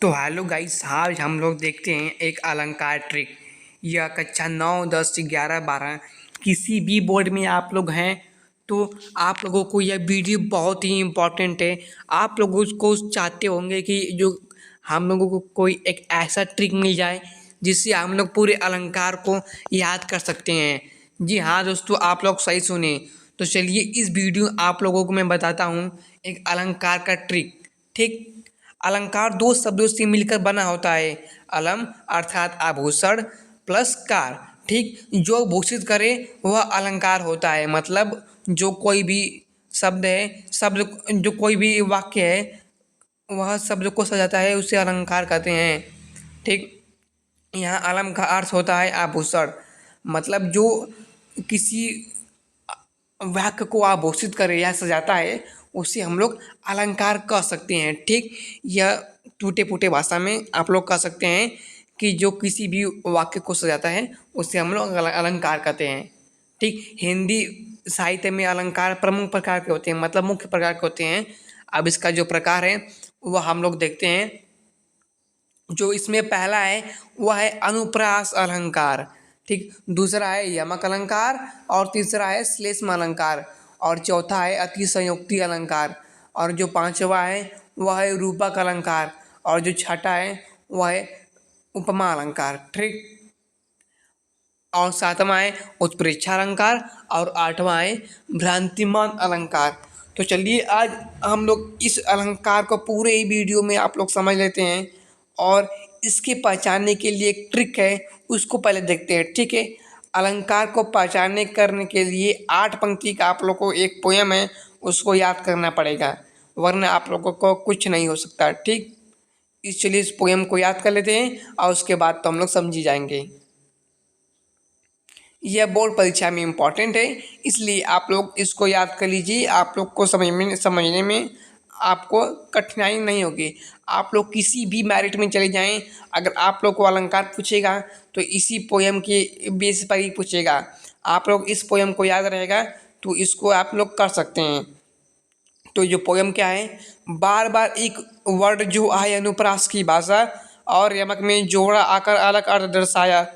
तो hello guys, आज हम लोग देखते हैं एक अलंकार ट्रिक। यह कक्षा 9, 10, 11, 12 किसी भी बोर्ड में आप लोग हैं तो आप लोगों को यह वीडियो बहुत ही इम्पोर्टेंट है। आप लोग उसको चाहते होंगे कि जो हम लोगों को कोई एक ऐसा ट्रिक मिल जाए जिससे हम लोग पूरे अलंकार को याद कर सकते हैं। जी हाँ दोस्तों, आप लोग सही सुने। तो चलिए इस वीडियो आप लोगों को मैं बताता हूँ एक अलंकार का ट्रिक। ठीक, अलंकार दो शब्दों से मिलकर बना होता है। अलम अर्थात आभूषण प्लस कार। ठीक, जो भूषित करे वह अलंकार होता है। मतलब जो कोई भी शब्द है, शब्द जो कोई भी वाक्य है वह शब्द को सजाता है, उसे अलंकार कहते हैं। ठीक, यहाँ अलम का अर्थ होता है आभूषण। मतलब जो किसी वाक्य को आभूषित करे या सजाता है उसे हम लोग अलंकार कह सकते हैं। ठीक, यह टूटे फूटे भाषा में आप लोग कह सकते हैं कि जो किसी भी वाक्य को सजाता है उसे हम लोग अलंकार कहते हैं। ठीक, हिंदी साहित्य में अलंकार प्रमुख प्रकार के होते हैं, मतलब मुख्य प्रकार के होते हैं। अब इसका जो प्रकार है वह हम लोग देखते हैं। जो इसमें पहला है वह है अनुप्रास अलंकार। ठीक, दूसरा है यमक अलंकार और तीसरा है श्लेष्म अलंकार और चौथा है अतिशयोक्ति अलंकार और जो पांचवा है वह है रूपक अलंकार और जो छठा है वह है उपमा अलंकार। ठीक, और सातवां है उत्प्रेक्षा अलंकार और आठवां है भ्रांतिमान अलंकार। तो चलिए आज हम लोग इस अलंकार को पूरे ही वीडियो में आप लोग समझ लेते हैं और इसके पहचानने के लिए एक ट्रिक है, उसको पहले देखते हैं। ठीक है, अलंकार को पहचानने करने के लिए 8 पंक्ति का आप लोग को एक पोयम है उसको याद करना पड़ेगा, वरना आप लोगों को कुछ नहीं हो सकता। ठीक, चलिए इस पोयम को याद कर लेते हैं और उसके बाद तो हम लोग समझी जाएंगे। यह बोर्ड परीक्षा में इम्पॉर्टेंट है, इसलिए आप लोग इसको याद कर लीजिए। आप लोग को समझने में आपको कठिनाई नहीं होगी। आप लोग किसी भी मेरिट में चले जाएं, अगर आप लोग को अलंकार पूछेगा तो इसी पोयम के बेस पर ही पूछेगा। आप लोग इस पोयम को याद रहेगा तो इसको आप लोग कर सकते हैं। तो जो पोयम क्या है, बार बार एक वर्ड जो आए अनुप्रास की भाषा और यमक में जोड़ा आकर अलग अर्थ दर्शाया।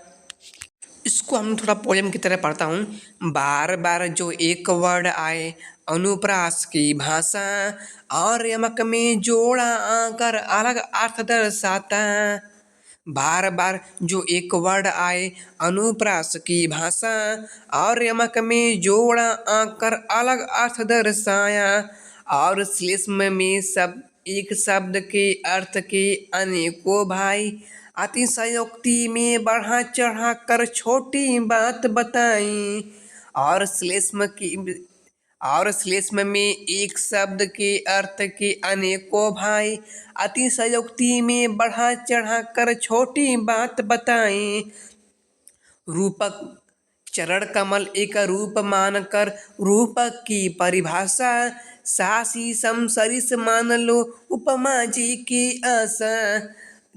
इसको हम थोड़ा पोयम की तरह पढ़ता हूँ। बार बार जो एक वर्ड आए अनुप्रास की भाषा और यमक में जोड़ा आकर अलग अर्थ दर्शाता। बार बार जो एक वर्ड आए अनुप्रास की भाषा और यमक में जोड़ा आकर अलग अर्थ दर्शाया और श्लेष्म में सब एक शब्द के अर्थ के अनेकों भाई अतिशयोक्ति में बढ़ा चढ़ा कर छोटी बात बताई और श्लेष्म में एक शब्द के अर्थ के अनेकों भाई अतिशयोक्ति में बढ़ा चढ़ा कर छोटी बात बताई। रूपक चरण कमल एक रूप मानकर रूपक की परिभाषा सासी समसरिस मान लो उपमा जी की आशा।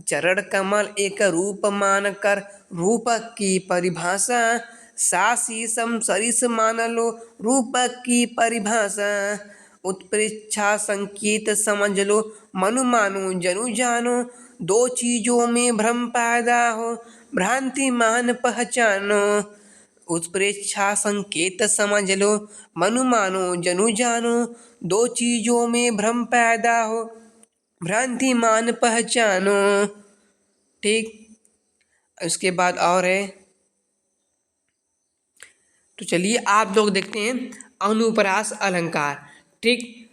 चरण कमल एक रूप मानकर रूपक की परिभाषा सासी समसरिस मान लो रूपक की परिभाषा। उत्प्रेक्षा संकेत समझ लो मनु मानो जनु जानो दो चीजों में भ्रम पैदा हो भ्रांति मान पहचानो। उत्प्रेक्षा संकेत समझ लो मनु मानो जनु जानो दो चीजों में भ्रम पैदा हो भ्रांति मान पहचानो। ठीक, उसके बाद और है, तो चलिए आप लोग देखते हैं अनुप्रास अलंकार। ठीक,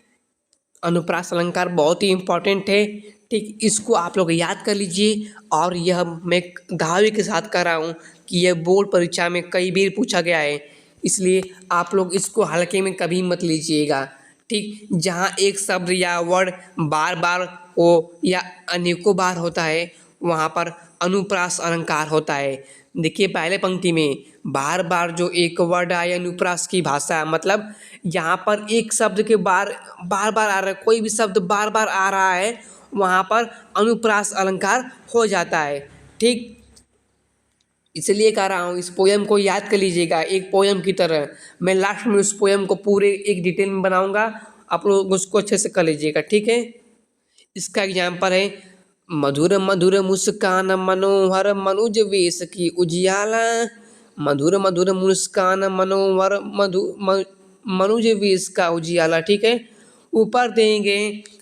अनुप्रास अलंकार बहुत ही इम्पोर्टेंट है। ठीक, इसको आप लोग याद कर लीजिए और यह मैं दावे के साथ कर रहा हूँ कि यह बोर्ड परीक्षा में कई बार पूछा गया है, इसलिए आप लोग इसको हल्के में कभी मत लीजिएगा। ठीक, जहाँ एक शब्द या वर्ड बार बार हो या अनेकों बार होता है वहाँ पर अनुप्रास अलंकार होता है। देखिए पहले पंक्ति में बार बार जो एक वर्ड आए अनुप्रास की भाषा, मतलब यहाँ पर एक शब्द के बार बार आ रहा है, कोई भी शब्द बार बार आ रहा है वहाँ पर अनुप्रास अलंकार हो जाता है। ठीक, इसलिए कह रहा हूँ इस पोयम को याद कर लीजिएगा एक पोयम की तरह। मैं लास्ट में उस पोयम को पूरे एक डिटेल में बनाऊंगा, आप लोग उसको अच्छे से कर लीजिएगा। ठीक है, इसका एग्जाम्पल है मधुर मधुर मुस्कान मनोहर मनुज वेश की उजियाला। मधुर मधुर मुस्कान मनोहर मनुज वेश का उजियाला। ठीक है, ऊपर देंगे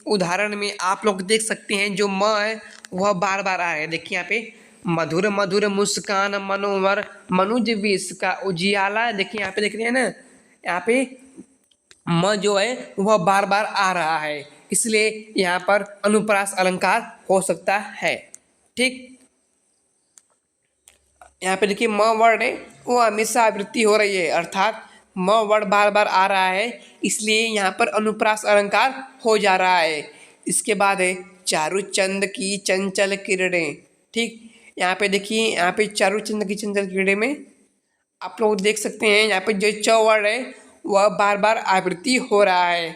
उदाहरण में आप लोग देख सकते हैं जो म है वह बार बार आ रहा है। देखिए यहाँ पे मधुर मधुर मुस्कान मनोहर मनुज वेश का उजियाला। देखिए यहाँ पे देख रहे हैं ना, यहाँ पे म जो है वह बार बार आ रहा है, इसलिए यहाँ पर अनुप्रास अलंकार हो सकता है। ठीक, यहाँ पे देखिए म वर्ड है वो हमेशा आवृत्ति हो रही है, अर्थात म वर्ड बार बार आ रहा है, इसलिए यहाँ पर अनुप्रास अलंकार हो जा रहा है। इसके बाद है चारु चंद की चंचल किरणें। ठीक, यहाँ पे देखिए यहाँ पे चारु चंद की चंचल किरणें में आप लोग देख सकते हैं यहाँ पे जो च वर्ड है वह बार बार आवृत्ति हो रहा है।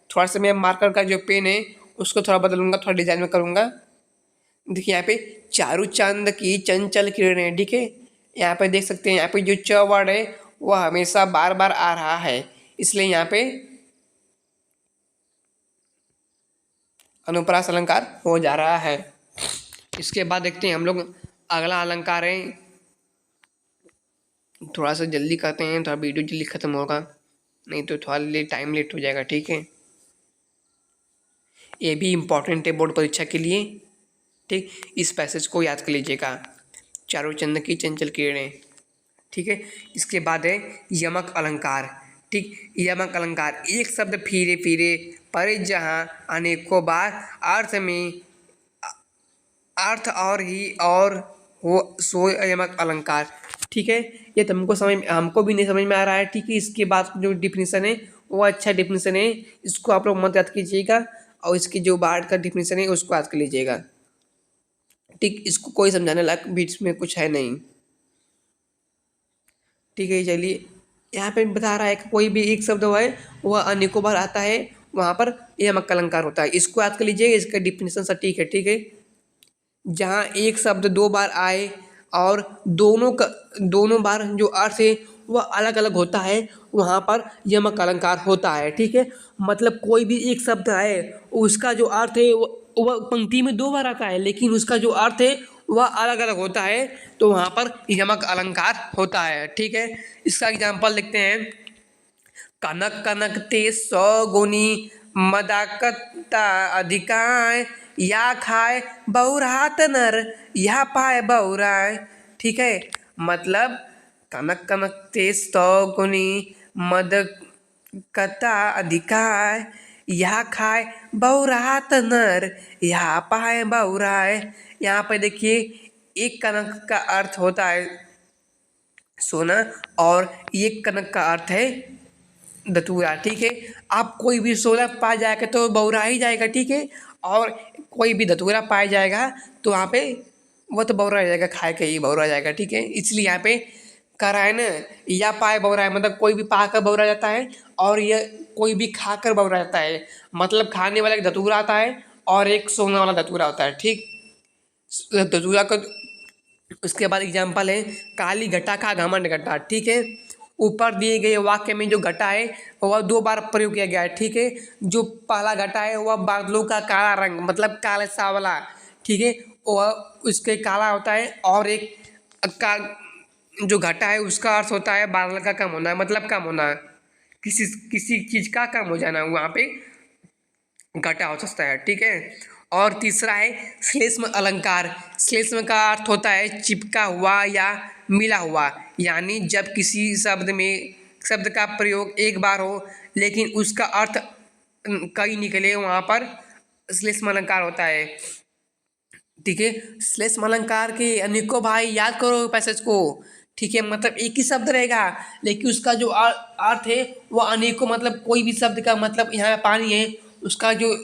थोड़ा सा मैं मार्कर का जो पेन है उसको थोड़ा बदलूंगा, थोड़ा डिजाइन में करूंगा। देखिए यहाँ पे चारु चांद की चंचल किरणें। ठीक है, यहाँ पे देख सकते हैं यहाँ पे जो च वर्ड है वह हमेशा बार बार आ रहा है, इसलिए यहाँ पे अनुप्रास अलंकार हो जा रहा है। इसके बाद देखते हैं हम लोग अगला अलंकार है। थोड़ा सा जल्दी करते हैं, थोड़ा वीडियो जल्दी खत्म होगा, नहीं तो थोड़ा टाइम लेट हो जाएगा। ठीक है, ये भी इम्पोर्टेंट है बोर्ड परीक्षा के लिए। ठीक, इस पैसेज को याद कर लीजिएगा, चारों चंद की चंचल किरणें। ठीक है, इसके बाद है यमक अलंकार। ठीक, यमक अलंकार एक शब्द फिरे फिरे परे जहाँ अनेकों बार अर्थ में अर्थ और ही और हो सो यमक अलंकार। ठीक है, ये तुमको हमको भी नहीं समझ में आ रहा है। ठीक है, इसके बाद जो डिफिनीसन है वो अच्छा डिफिनीसन है, इसको आप लोग मत याद कीजिएगा, और इसकी जो बाढ़ का डिफिनीसन है उसको याद कर लीजिएगा। ठीक, इसको कोई समझाने लायक बीच में कुछ है नहीं। ठीक है, चलिए यहाँ पे बता रहा है कि कोई भी एक शब्द है वह अनेकों बार आता है, वहाँ पर यमक अलंकार होता है, इसको याद कर लीजिए, इसका डिफिनीसन सटीक है। ठीक है, जहाँ एक शब्द दो बार आए और दोनों बार जो अर्थ है वह अलग अलग होता है, वहाँ पर यमक अलंकार होता है। ठीक है, मतलब कोई भी एक शब्द आए उसका जो अर्थ है वह पंक्ति में दो बार आता है, लेकिन उसका जो अर्थ है वह अलग अलग होता है, तो वहाँ पर यमक अलंकार होता है। ठीक है, इसका एग्जाम्पल देखते हैं। कनक कनक ते सौगुनी मदाकता अधिकाय, या खाए बहुरात नर या पाए बहुराय। ठीक है, मतलब कनक कनक ते सौगुनी मदकता अधिकाय, या खाए बहुरात नर या पाए बहुराय। यहाँ पे देखिए एक कनक का अर्थ होता है सोना और एक कनक का अर्थ है धतूरा। ठीक है, आप कोई भी सोना पा जाएगा तो बौरा ही जाएगा। ठीक है, और कोई भी धतूरा पाया जाएगा तो वहाँ पे वह तो बौरा जाएगा, खाए के ही बौरा जाएगा। ठीक है, इसलिए यहाँ पे कह रहा है ना, या पाए बौरा है, मतलब कोई भी पा कर बौरा जाता है और यह कोई भी खा कर बौरा जाता है, मतलब खाने वाला एक धतूरा आता है और एक सोने वाला धतूरा होता है। ठीक, धतूरा का उसके बाद एग्जाम्पल है काली घटा का घमंड घटा। ठीक है, ऊपर दिए गए वाक्य में जो घटा है वह दो बार प्रयोग किया गया है। ठीक है, जो पहला घटा है वह बादलों का काला रंग, मतलब काले सावला। ठीक है, वह उसके काला होता है, और एक का जो घटा है उसका अर्थ होता है बादल का कम होना, मतलब कम होना, किसी चीज का कम हो जाना, वहाँ पे घटा हो सकता है। ठीक है, और तीसरा है श्लेष्म अलंकार। श्लेष्म का अर्थ होता है चिपका हुआ या मिला हुआ, यानी जब किसी शब्द का प्रयोग एक बार हो लेकिन उसका अर्थ कई निकले, वहाँ पर श्लेष्म अलंकार होता है। ठीक है, श्लेष्म अलंकार के अनेकों भाई याद करो पैसेज को। ठीक है, मतलब एक ही शब्द रहेगा लेकिन उसका जो अर्थ है वो अनेकों, मतलब कोई भी शब्द का मतलब यहाँ पानी है उसका जो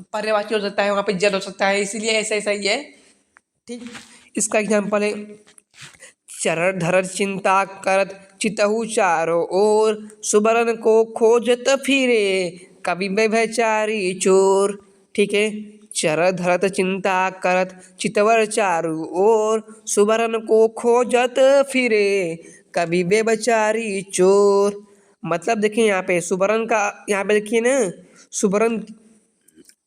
पर्यायवाची हो सकता है वहाँ पे जल हो सकता है, इसीलिए ऐसा ऐसा ही है। ठीक, इसका एग्जाम्पल है चरण धरत चिंता करत चितहु चारों ओर, सुबरन को खोजत फिरे कवि व्यभिचारी चोर। ठीक है, चरण धरत चिंता करत चितवर चारू ओर, सुबरन को खोजत फिरे कवि व्यभिचारी चोर। मतलब देखिए यहाँ पे सुबरन का, यहाँ पे देखिए ना, सुबरन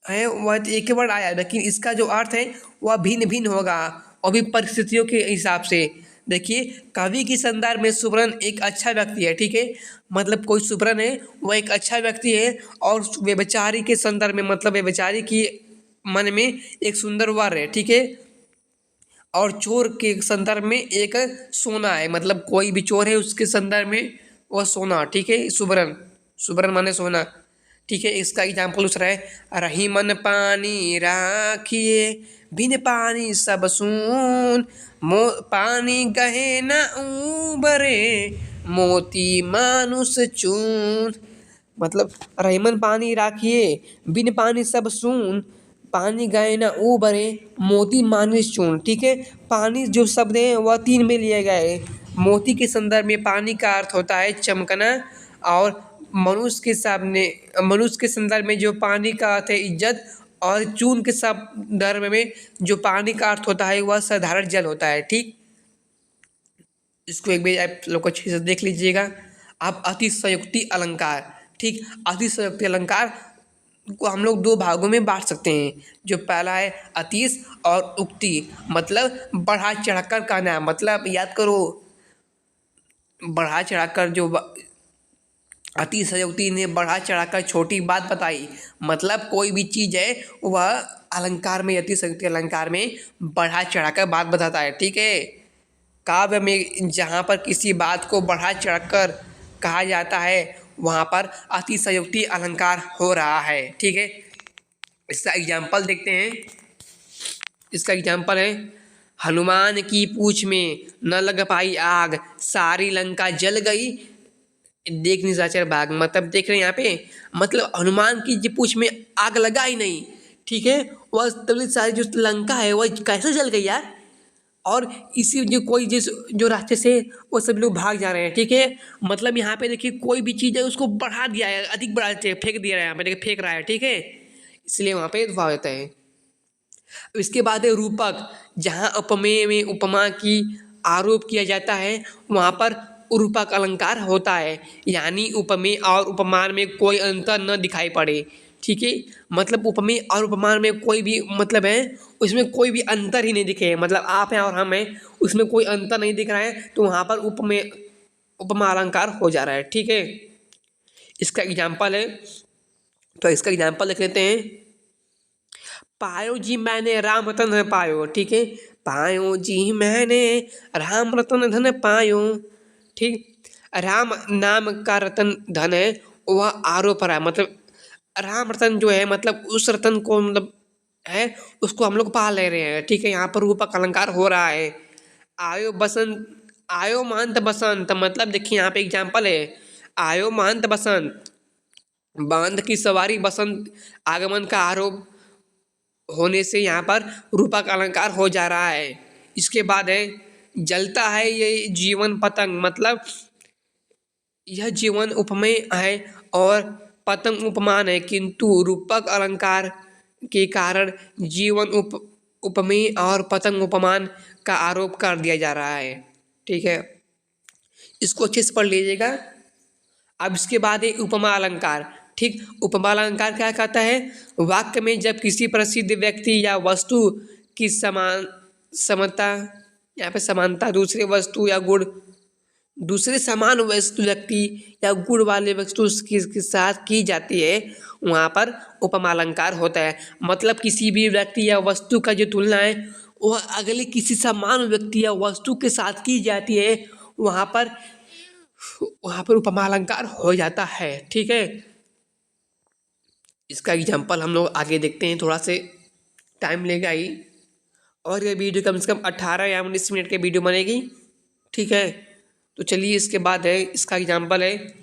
है वह तो एक ही वर्ड आया, लेकिन इसका जो अर्थ है वह भिन्न भिन्न होगा और भी परिस्थितियों के हिसाब से। देखिए, कवि के संदर्भ में सुब्रन एक अच्छा व्यक्ति है, ठीक है। मतलब कोई सुब्रन है वह एक अच्छा व्यक्ति है, और व्यभिचारी के संदर्भ में मतलब व्यभिचारी की मन में एक सुंदर वर है, ठीक है। और चोर के संदर्भ में एक सोना है, मतलब कोई भी चोर है उसके संदर्भ में वह सोना, ठीक है। सुब्रन, सुब्रन माने सोना, ठीक है। इसका एग्जाम्पल दूसरा है, रही मन पानी राखिए बिन पानी सब सून, मो पानी गहे न उबरे मोती मानुष चून। मतलब रहीमन पानी राखिए बिन पानी सब सून, पानी गए ना उबरे मोती मानुष चून, ठीक है। पानी जो शब्द है वह तीन में लिए गए। मोती के संदर्भ में पानी का अर्थ होता है चमकना, और मनुष्य के संदर्भ में जो पानी का अर्थ है इज्जत, और चून के संदर्भ में जो पानी का अर्थ होता है वह साधारण जल होता है, ठीक। इसको एक बार आप लोग अच्छे से देख लीजिएगा। अब अतिशयोक्ति अलंकार, ठीक। अतिशयोक्ति अलंकार को हम लोग दो भागों में बांट सकते हैं। जो पहला है अतिश और उक्ति, मतलब बढ़ा चढ़ाकर कहना, मतलब याद करो, बढ़ा चढ़ाकर जो अतिशयोक्ति ने बढ़ा चढ़ाकर छोटी बात बताई, मतलब कोई भी चीज़ है वह अलंकार में, अतिशयोक्ति अलंकार में बढ़ा चढ़ाकर बात बताता है, ठीक है। काव्य में जहाँ पर किसी बात को बढ़ा चढ़कर कहा जाता है वहाँ पर अतिशयोक्ति अलंकार हो रहा है, ठीक है। इसका एग्जाम्पल देखते हैं। इसका एग्जाम्पल है, हनुमान की पूछ में न लग पाई आग, सारी लंका जल गई देख निशाचर भाग। मतलब देख रहे हैं यहाँ पे, मतलब हनुमान की जो पूछ में आग लगा ही नहीं, ठीक है। वह तभी सारी जो लंका है वह कैसे जल गई यार। और इसी जो कोई जिस जो रास्ते से वो सब लोग भाग जा रहे हैं, ठीक है। मतलब यहाँ पे देखिए कोई भी चीज़ है उसको बढ़ा दिया है, अधिक बढ़ा दिया है, फेंक दिया है, यहाँ पे देखिए फेंक रहा है, ठीक है। इसलिए वहाँ पे भाव होता है। इसके बाद है रूपक, जहाँ उपमेय में उपमा की आरोप किया जाता है वहाँ पर रूपक अलंकार होता है, यानी उपमेय और उपमान में कोई अंतर न दिखाई पड़े, ठीक है। मतलब उपमेय और उपमान में कोई भी मतलब है उसमें कोई भी अंतर ही नहीं दिखे, मतलब आप हैं और हम हैं उसमें कोई अंतर नहीं दिख रहा है, तो वहाँ पर उपमेय उपमा अलंकार हो जा रहा है, ठीक है। इसका एग्जाम्पल है, तो इसका एग्जाम्पल देख लेते हैं। पायो जी मैंने राम रतन धन पायो, ठीक है। पायो जी मैंने राम रतन धन पायो, ठीक। राम नाम का रतन धन है वह आरोप रहा है, मतलब राम रतन जो है मतलब उस रतन को मतलब है उसको हम लोग पा ले रहे हैं, ठीक है। यहाँ पर रूपक अलंकार हो रहा है। आयो बसंत, आयो मांत बसंत, मतलब देखिए यहाँ पे एग्जाम्पल है, आयो मांत बसंत, बांध की सवारी बसंत आगमन का आरोप होने से यहाँ पर रूपक अलंकार हो जा रहा है। इसके बाद है, जलता है ये जीवन पतंग, मतलब यह जीवन उपमेय है और पतंग उपमान है, किंतु रूपक अलंकार के कारण जीवन उपमेय और पतंग उपमान का आरोप कर दिया जा रहा है, ठीक है। इसको अच्छे से पढ़ लीजिएगा। अब इसके बाद है उपमा अलंकार, ठीक। उपमा अलंकार क्या कहता है, वाक्य में जब किसी प्रसिद्ध व्यक्ति या वस्तु की समानता, यहाँ पे समानता दूसरे वस्तु या गुण, दूसरे समान वस्तु व्यक्ति या गुण वाले वस्तु के साथ की जाती है वहाँ पर उपमा अलंकार होता है। मतलब किसी भी व्यक्ति या वस्तु का जो तुलना है वह अगले किसी समान व्यक्ति या वस्तु के साथ की जाती है, वहाँ पर उपमा अलंकार हो जाता है, ठीक है। इसका एग्जाम्पल हम लोग आगे देखते हैं, थोड़ा से टाइम लेगा ही, और ये वीडियो कम से कम 18 या 19 मिनट की वीडियो बनेगी, ठीक है। तो चलिए इसके बाद है, इसका एग्जाम्पल है,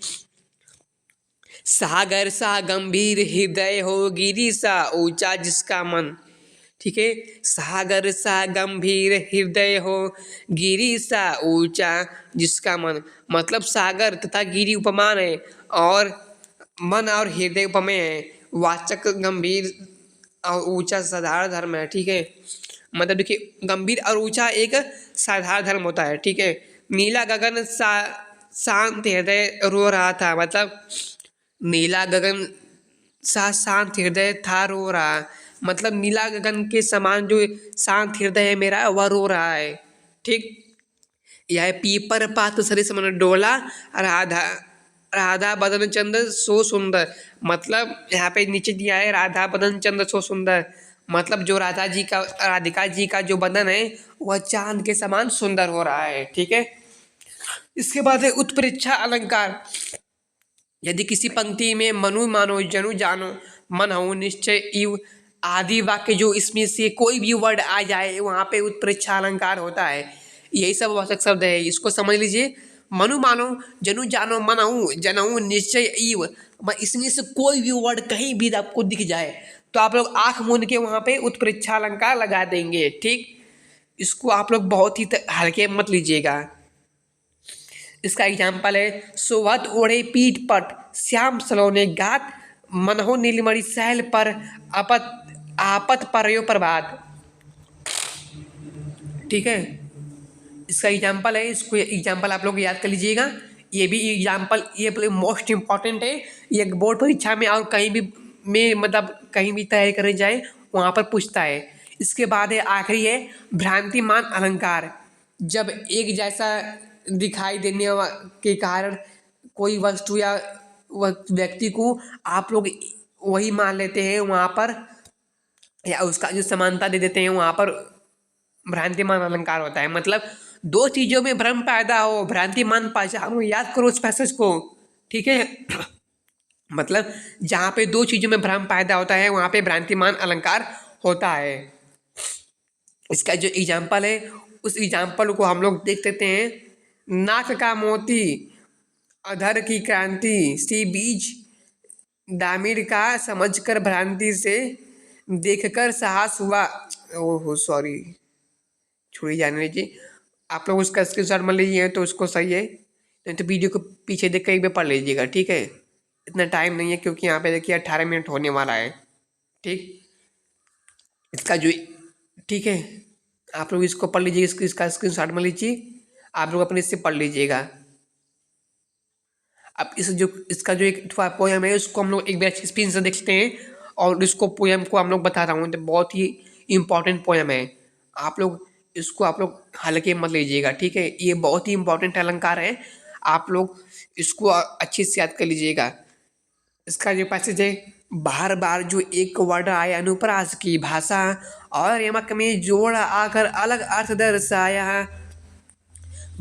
सागर सा गंभीर हृदय हो गिरी सा ऊंचा जिसका मन, ठीक है। सागर सा गंभीर हृदय हो गिरी सा ऊंचा जिसका मन, मतलब सागर तथा गिरी उपमान है और मन और हृदय उपमेय है। वाचक गंभीर और ऊंचा साधारण धर्म है, ठीक है। मतलब देखिए गंभीर और ऊंचा एक साधारण धर्म होता है, ठीक है। नीला गगन शांत हृदय रो रहा था, मतलब नीला गगन सा शांत हृदय था रो रहा, मतलब नीला गगन के समान जो शांत हृदय है मेरा वह रो रहा है। ठीक। यह पीपर पात सरिस मन डोला, राधा राधा बदन चंद्र सो सुंदर, मतलब यहाँ पे नीचे दिया है राधा बदन चंद्र सो सुंदर, मतलब जो राधा जी का राधिका जी का जो बदन है वह चांद के समान सुंदर हो रहा है। ठीक है। इसके बाद है उत्प्रेक्षा अलंकार। यदि किसी पंक्ति में मनु मानो जनु जानो मन हो निश्चय इव आदि वाक्य जो इसमें से कोई भी वर्ड आ जाए वहाँ पे उत्प्रेक्षा अलंकार होता है। यही सब वाचक शब्द है, इसको समझ लीजिए। मनु मानो जनु जानो मनऊ जनऊ निश्चय इव, इसमें से कोई भी वर्ड कहीं भी आपको दिख जाए तो आप लोग आंख मूंद के वहाँ पे उत्प्रेक्षा अलंकार लगा देंगे। ठीक। इसको आप लोग बहुत ही हल्के मत लीजिएगा। इसका एग्जाम्पल है सोवत ओढ़े पीठ पट श्याम सलोने गात मनहो नीलमणि सहल पर अपत आपत परयो प्रभात। ठीक है। इसका एग्जाम्पल है, इसको एग्जाम्पल आप लोग याद कर लीजिएगा। ये भी एग्जाम्पल ये मोस्ट इम्पॉर्टेंट है, ये बोर्ड परीक्षा में और कहीं भी में मतलब कहीं भी तैयारी करने जाए वहाँ पर पूछता है। इसके बाद है आखिरी है भ्रांतिमान अलंकार। जब एक जैसा दिखाई देने के कारण कोई वस्तु या व्यक्ति को आप लोग वही मान लेते हैं वहाँ पर, या उसका जो समानता दे देते हैं वहाँ पर भ्रांतिमान अलंकार होता है। मतलब दो चीजों में भ्रम पैदा हो, भ्रांतिमान पहचानो, याद करो उस पैसेज को। ठीक है। मतलब जहाँ पे दो चीजों में भ्रम पैदा होता है वहाँ पे भ्रांतिमान अलंकार होता है। इसका जो एग्जाम्पल है उस एग्जाम्पल को हम लोग देख सकते हैं। नाक का मोती अधर की क्रांति सी बीज दामिर का समझकर भ्रांति से देखकर साहस हुआ। ओहो सॉरी, छोड़ी जाने दीजिए। आप लोग उसका स्क्रीनशॉट में लीजिए तो उसको सही है, नहीं तो वीडियो को पीछे देख कर एक बार पढ़ लीजिएगा। ठीक है। इतना टाइम नहीं है क्योंकि यहाँ पे देखिए 18 मिनट होने वाला है। ठीक। इसका जो ठीक है आप लोग इसको पढ़ लीजिए, इसका स्क्रीनशॉट में लीजिए, आप लोग अपने इससे पढ़ लीजिएगा। अब इस जो इसका जो एक पोएम है उसको हम लोग एक बार अच्छे स्क्रीन से देखते हैं और इसको पोएम को हम लोग बता रहा हूँ, तो बहुत ही इम्पोर्टेंट पोएम है। आप लोग इसको आप लोग हल्के मत लीजिएगा। ठीक है। ये बहुत ही इम्पोर्टेंट अलंकार है, आप लोग इसको अच्छे से याद कर लीजिएगा। इसका जो पैसेज है, बार बार जो एक वर्ड आया अनुप्रास की भाषा और यमक में जोड़ आकर अलग अर्थ दर्शाया।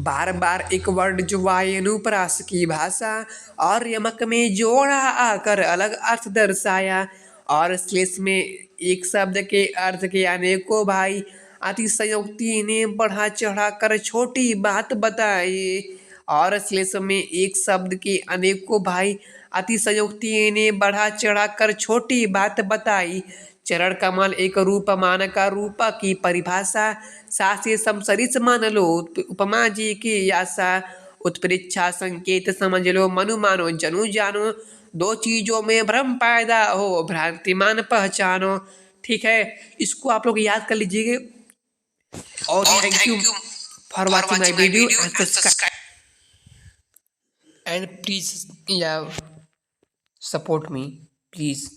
बार बार एक वर्ड जो आए अनुप्रास की भाषा और यमक में जोड़ा आकर अलग अर्थ दर्शाया। और श्लेष में एक शब्द के अर्थ के अनेकों भाई अतिशयोक्ति ने बढ़ा चढ़ा कर छोटी बात बताई। और श्लेष में एक शब्द के अनेकों भाई अतिशयोक्ति ने बढ़ा चढ़ा कर छोटी बात बताई। चरण कमल एक रूप मान का रूपा की परिभाषा सासे समसरिस मान लो उपमा जी की आशा। उत्प्रेक्षा संकेत समझ लो मनु मानो जनु जानो दो चीजों में भ्रम पैदा हो भ्रांतिमान पहचानो। ठीक है। इसको आप लोग याद कर लीजिए और thank you for watching my video and please support me please.